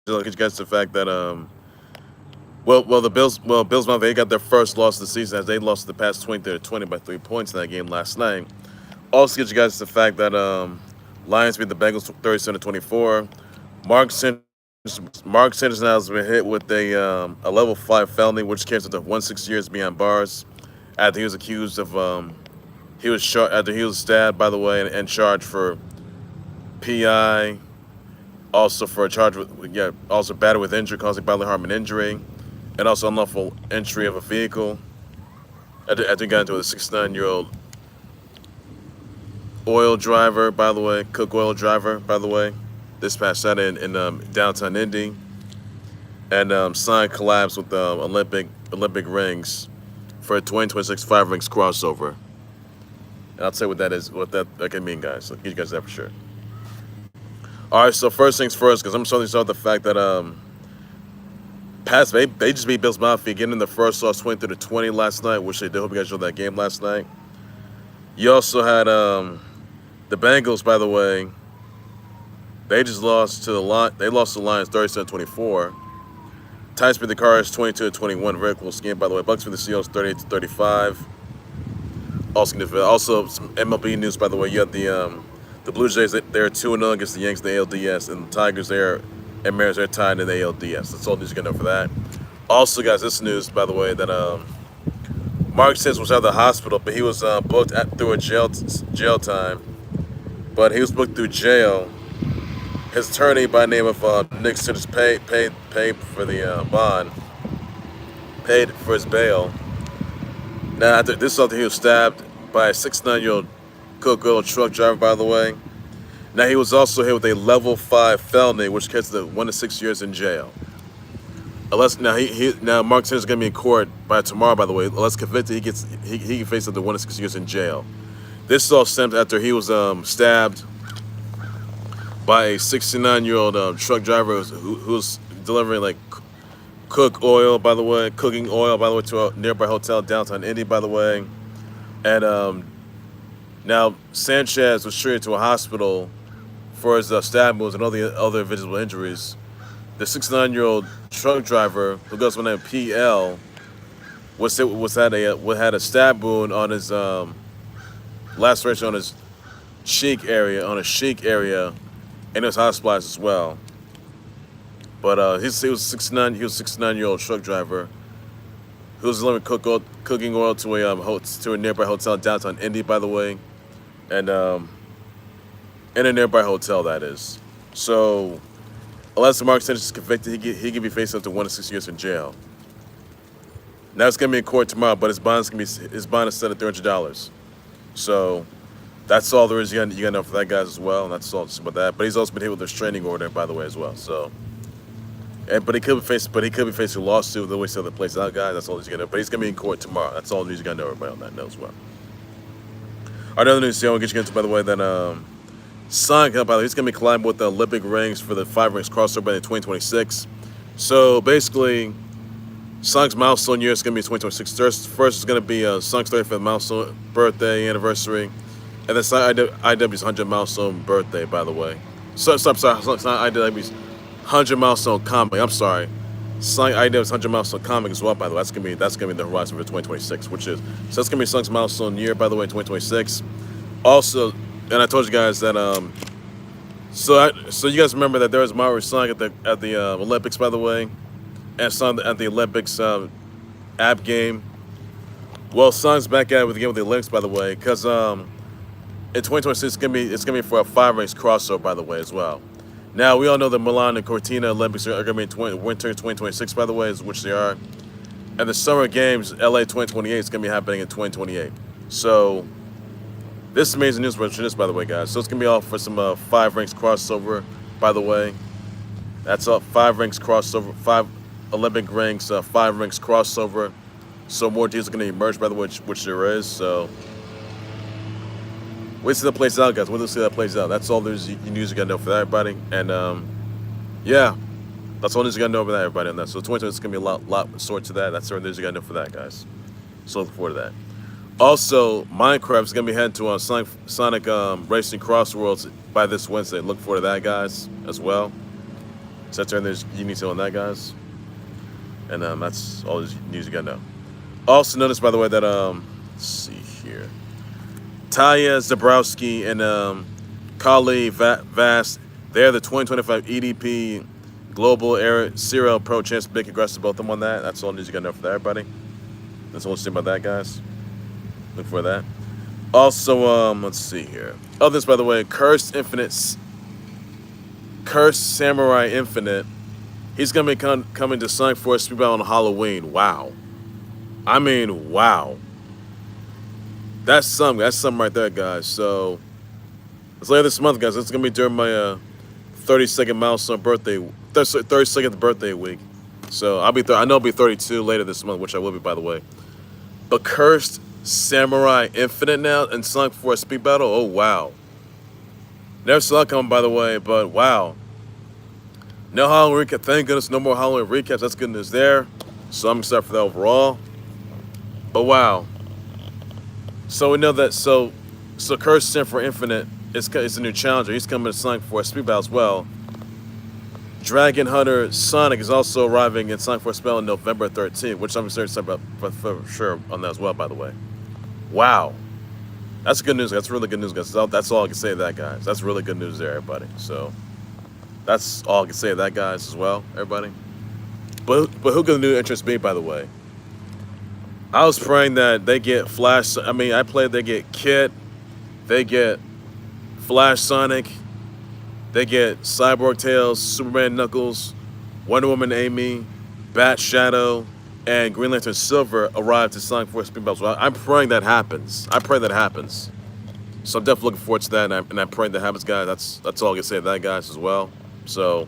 get you guys the fact that Bills Mafia, they got their first loss of the season as they lost the past 20 by 3 points in that game last night. Also, get you guys the fact that Lions beat the Bengals 37-24. Mark Sanders, Mark Sanders now has been hit with a level 5 felony, which carries up to 16 years behind bars after he was accused of after he was stabbed, by the way, and charged for PI, also for a charge with also battery with injury causing bodily harm and injury, and also unlawful entry of a vehicle. After he got into a 69-year-old oil driver, by the way, cook oil driver, by the way, this past Saturday in downtown Indy, and sign collabs with Olympic rings for a 2026 Five Rings crossover. And I'll tell you what that is, what that can mean, guys. I'll get you guys that for sure. All right, so first things first, because I'm starting to start with the fact that they just beat Bills Mafia, getting the first loss 20-20 last night, which they did. Hope you guys showed that game last night. You also had the Bengals, by the way. They just lost to the Lions. They lost to the Lions 37-24. Titans beat the Cars 22-21. Very close game, by the way. Bucs beat the Seahawks 38-35. Also some MLB news, by the way. You had the Blue Jays. They're 2-0 against the Yanks in the ALDS, and the Tigers and Mariners are tied in the ALDS. That's all news you got to know for that. Also, guys, this news, by the way, that Mark Sanchez was out of the hospital, but he was booked through a jail time. But he was booked through jail. His attorney, by the name of Nick Sanchez, paid for the bond, paid for his bail. Now, after this, after he was stabbed by a 69-year-old cook-oil truck driver, by the way. Now, he was also hit with a level 5 felony, which gets to 1 to 6 years in jail. Unless now Mark Sanchez is gonna be in court by tomorrow, by the way. Unless convicted, he can face up to 1 to 6 years in jail. This all stems after he was stabbed by a 69-year-old truck driver who was delivering like cooking oil, by the way, to a nearby hotel downtown Indy, by the way. And now Sanchez was treated to a hospital for his stab wounds and all the other visible injuries. The 69-year-old truck driver, who goes by the name PL, had a stab wound on his laceration on his cheek area, and he was hospitalized as well. But he was 69. He was a 69-year-old truck driver who was delivering cooking oil to a nearby hotel in downtown Indy, by the way, and in a nearby hotel, that is. So, unless Mark Sanchez is convicted, he can be facing up to 1 to 6 years in jail. Now it's gonna be in court tomorrow, but his bond is set at $300. So that's all there is. You gotta know for that, guys, as well. And that's all just about that. But he's also been hit with a restraining order, by the way, as well. So, but he could be facing a lawsuit. The way the plays out, guys. That's all he's gonna know. But he's gonna be in court tomorrow. That's all the news you gotta know, everybody, on that note as well. Another news, I want to get you into, by the way, that Sonic, by the way, he's gonna be collabing with the Olympic rings for the 5 Rings crossover in 2026. So basically, Sonic's milestone year is going to be 2026. First is going to be Sonic's 35th milestone birthday anniversary, and then Sonic IW's 100 milestone birthday, by the way. Sorry, Sonic IW's 100 milestone comic. I'm sorry, Sonic IW's 100 milestone comic as well, by the way. That's gonna be the horizon for 2026, so that's gonna be Sonic's milestone year, by the way, in 2026. Also, and I told you guys that so you guys remember that there was Mario Sonic at the Olympics, by the way. And Sonic at the Olympics app game. Well, Sonic's back at it again with the Olympics, by the way, because in 2026 it's gonna be for a 5 Rings crossover, by the way, as well. Now we all know the Milan and Cortina Olympics are gonna be in winter 2026, by the way, which they are, and the Summer Games LA 2028 is gonna be happening in 2028. So this is amazing news for this, by the way, guys. So it's gonna be all for some 5 Rings crossover, by the way. That's all 5 Rings crossover, 5 Olympic rings, 5 Rings crossover. So more deals are going to emerge, by the way, which there is. So wait to see that plays out, guys. Wait to see that plays out. That's all there's news you got to know for that, everybody. And yeah, that's all news you got to know for that, everybody. On that. So 2020 is going to be a lot sort to that. That's all news you got to know for that, guys. So look forward to that. Also, Minecraft is going to be heading to Sonic Racing Crossworlds by this Wednesday. Look forward to that, guys, as well. So that's everything you need to know on that, guys. And that's all the news you gotta know. Also notice, by the way, that let's see here, Taya, Zebrowski, and Kauli, Vaast, they're the 2025 EDP Global Ericeira Pro Champs. Big congrats to both of them on that. That's all the news you gotta know for that, everybody. That's all I'm saying about that, guys. Look for that. Also, let's see here. Oh, this, by the way, Cursed Samurai Infinite. He's gonna be coming to Sonic Force Speedball on Halloween. Wow. I mean, wow. That's something right there, guys. So it's later this month, guys. It's gonna be during my 32nd milestone birthday, 32nd birthday week. So I know I'll be 32 later this month, which I will be, by the way. But Cursed Samurai Infinite now and Sonic Force Speed Battle. Oh wow. Never saw it coming, by the way, but wow. No Halloween recap. Thank goodness, no more Halloween recaps. That's good news there. So I'm excited for that overall. But wow. So we know that. So Cursed Samurai Infinite is a new challenger. He's coming to Sonic Force Speed Battle as well. Dragon Hunter Sonic is also arriving in Sonic Force Battle on November 13th, which I'm excited about for sure on that as well, by the way. Wow. That's good news. That's really good news, guys. That's all I can say to that, guys. That's really good news there, everybody. So that's all I can say to that, guys, as well, everybody. But who could the new entrants be, by the way? I was praying that they get Flash. I mean, I played they get Kit, they get Flash Sonic, they get Cyborg Tails, Superman Knuckles, Wonder Woman Amy, Bat Shadow, and Green Lantern Silver arrive to Sonic Force Speedballs. Well, I'm praying that happens. I pray that happens. So I'm definitely looking forward to that, and I'm praying that happens, guys. That's all I can say to that, guys, as well. So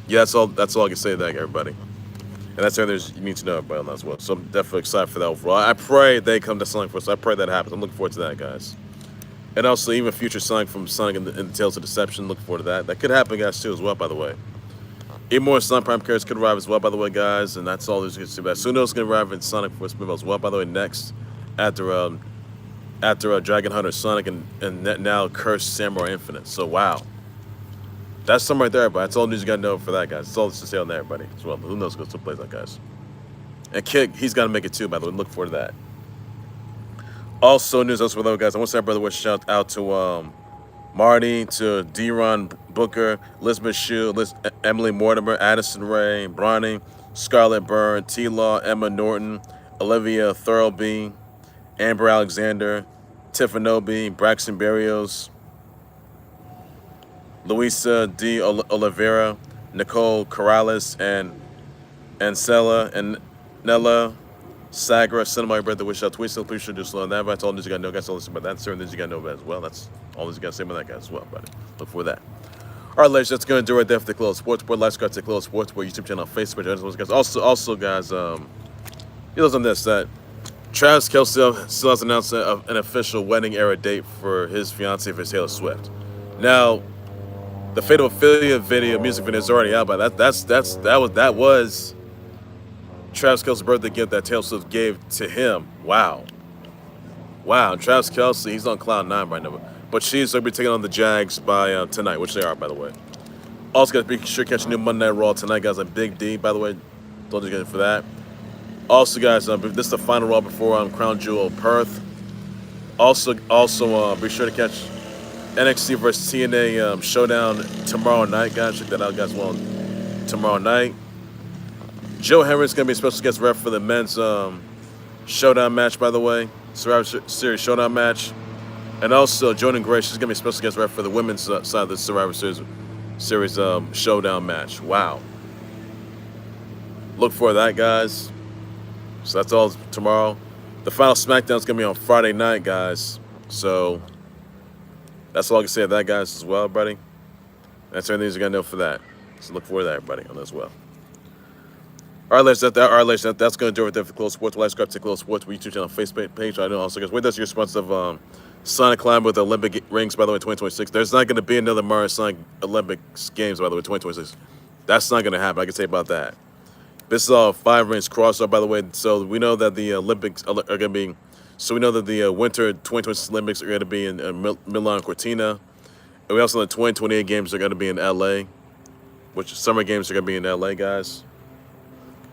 yeah, that's all I can say to that, everybody. And that's everything you need to know about that as well. So I'm definitely excited for that overall. I pray they come to Sonic Force. I pray that happens. I'm looking forward to that, guys. And also even future Sonic from Sonic and the Tales of Deception. Looking forward to that. That could happen, guys, too, as well, by the way. Even more Sonic Prime characters could arrive as well, by the way, guys. And that's all there's going to see about. Suno's going to arrive in Sonic Force Speedball as well, by the way, next after Dragon Hunter Sonic and now Cursed Samurai Infinite. So wow. That's something right there, everybody. That's all the news you got to know for that, guys. That's all to say on that, everybody, as well. But who knows what's going to play that, guys. And Kid, he's got to make it too, by the way. Look forward to that. Also, news also, guys. I want to say, brother, wish shout out to Marty, to D-Ron Booker, Elizabeth Shue, Emily Mortimer, Addison Ray, Bronny, Scarlett Byrne, T-Law, Emma Norton, Olivia Thurlby, Amber Alexander, Tiffanobi, Braxton Berrios, Luisa D. Oliveira, Nicole Corrales, and Ancella and Nella Sagra. Send my brother wish out tweets. So please should do slow on that. That's all news you got to know, guys. All listen about that. Certain news you got to know about as well. That's all news you got to say about that, guys, as well, buddy. Look for that. All right, ladies, that's going to do right there for the Khalil Sports Board. Live Scott to Khalil Sports Board YouTube channel, Facebook, guys. Also, guys, you know on this that Travis Kelce still has announced an official wedding era date for his fiancee for Taylor Swift. Now, the Fate of Ophelia music video is already out, but that was Travis Kelce's birthday gift that Taylor Swift gave to him. Wow. And Travis Kelce, he's on cloud 9 right now. But she's going to be taking on the Jags by tonight, which they are, by the way. Also, guys, be sure to catch a new Monday Night Raw tonight, guys, on Big D, by the way. Don't you get for that. Also, guys, this is the final Raw before Crown Jewel Perth. Also, be sure to catch NXT Vs TNA Showdown tomorrow night, guys. Check that out, guys. Well, tomorrow night. Joe Henry's going to be a special guest ref for the men's Showdown match, by the way. Survivor Series Showdown match. And also, Jordan Gray, she's going to be a special guest ref for the women's side of the Survivor Series Showdown match. Wow. Look for that, guys. So that's all tomorrow. The final Smackdown is going to be on Friday night, guys. So that's all I can say to that, guys, as well, buddy. That's everything you're going to know for that. So look forward to that, everybody, on that as well. All right, ladies, that's going to do it there for Khalil Sports. Like, subscribe to Khalil Sports YouTube channel, Facebook page. I know also, guys, with us, your sponsor of Sonic Climb with the Olympic rings, by the way, 2026. There's not going to be another Mario Sonic Olympics games, by the way, 2026. That's not going to happen. I can say about that. This is all 5 rings crossover, by the way. So we know that the Olympics are going to be. So we know that the Winter 2026 Olympics are going to be in Milan Cortina. And we also know the 2028 games are going to be in LA. which summer games are going to be in LA, guys.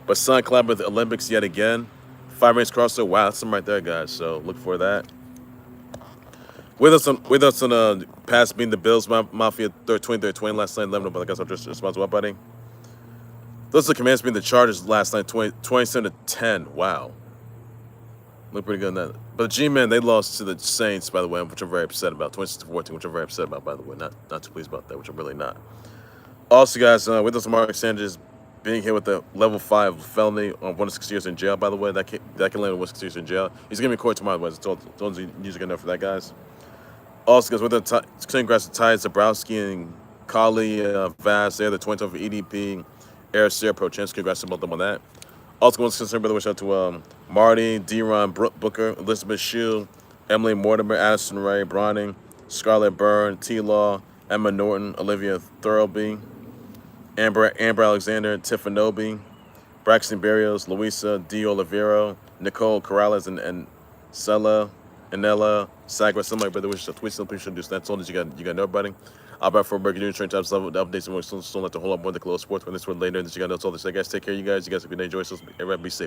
But Sun collab with the Olympics yet again. 5 race crossover. Wow, that's something right there, guys. So look for that. With us on past being the Bills Mafia 20 last night, 11. But I guess I'm just responsible, buddy. Those are the commands being the Chargers last night, 27-10. Wow. Look pretty good in that. But the G-Men, they lost to the Saints, by the way, which I'm very upset about. 26-14, which I'm very upset about, by the way. Not too pleased about that, which I'm really not. Also, guys, with us, Nick Sanchez being here with the level 5 felony on 1 to 6 years in jail, by the way. That can land on 1 to 6 years in jail. He's going to be in court tomorrow, by the way. Those you need to know for that, guys. Also, guys, with the congrats to Ty Zebrowski and Kauli, Vaast, they're the 20 for EDP, Ericeira Pro Champs. Congrats to both of them on that. Also, going to concern, by the way, shout out to Marty, D-Ron, Brooke Booker, Elizabeth Shue, Emily Mortimer, Addison Ray, Bronning, Scarlett Byrne, T-Law, Emma Norton, Olivia Thurlby, Amber Alexander, Tiffanobi, Braxton Barrios, Luisa D. Olivero, Nicole Corrales, and Sella, Anella, Sagra, somebody, brother, which we still should do. So that's all that you got know, buddy. I'll be back for a break. You're doing train types, level updates, and we're still like to hold up more the close sports when this one later. That you got know, that's all this. Guys, take care of you guys. You guys have a good day. Enjoy yourselves. Everybody be safe.